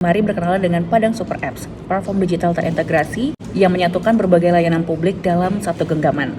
Mari berkenalan dengan Padang Super Apps, platform digital terintegrasi yang menyatukan berbagai layanan publik dalam satu genggaman.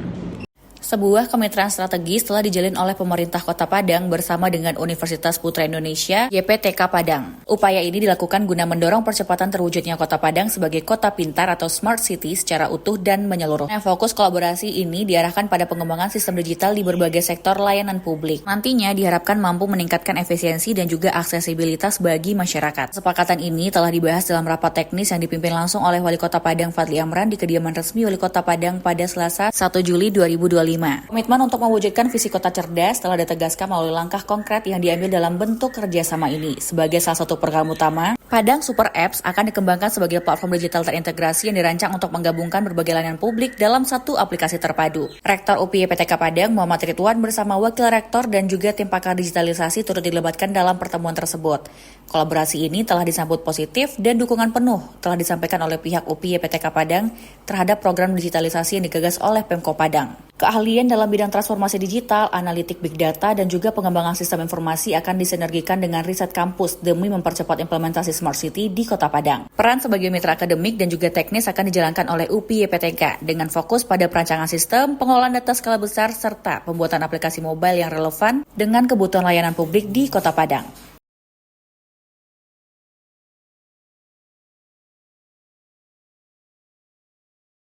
Sebuah kemitraan strategis telah dijalin oleh pemerintah Kota Padang bersama dengan Universitas Putra Indonesia (YPTK) Padang. Upaya ini dilakukan guna mendorong percepatan terwujudnya Kota Padang sebagai kota pintar atau smart city secara utuh dan menyeluruh. Fokus kolaborasi ini diarahkan pada pengembangan sistem digital di berbagai sektor layanan publik. Nantinya diharapkan mampu meningkatkan efisiensi dan juga aksesibilitas bagi masyarakat. Kesepakatan ini telah dibahas dalam rapat teknis yang dipimpin langsung oleh Wali Kota Padang Fadli Amran di kediaman resmi Wali Kota Padang pada Selasa 1 Juli 2025. Komitmen untuk mewujudkan visi kota cerdas telah ditegaskan melalui langkah konkret yang diambil dalam bentuk kerjasama ini. Sebagai salah satu program utama, Padang Super Apps akan dikembangkan sebagai platform digital terintegrasi yang dirancang untuk menggabungkan berbagai layanan publik dalam satu aplikasi terpadu. Rektor UPI YPTK Padang Muhammad Ridwan bersama Wakil Rektor dan juga tim pakar digitalisasi turut dilibatkan dalam pertemuan tersebut. Kolaborasi ini telah disambut positif dan dukungan penuh telah disampaikan oleh pihak UPI YPTK Padang terhadap program digitalisasi yang digagas oleh Pemko Padang. Keahlian dalam bidang transformasi digital, analitik big data, dan juga pengembangan sistem informasi akan disinergikan dengan riset kampus demi mempercepat implementasi Smart City di Kota Padang. Peran sebagai mitra akademik dan juga teknis akan dijalankan oleh UPI YPTK dengan fokus pada perancangan sistem, pengolahan data skala besar, serta pembuatan aplikasi mobile yang relevan dengan kebutuhan layanan publik di Kota Padang.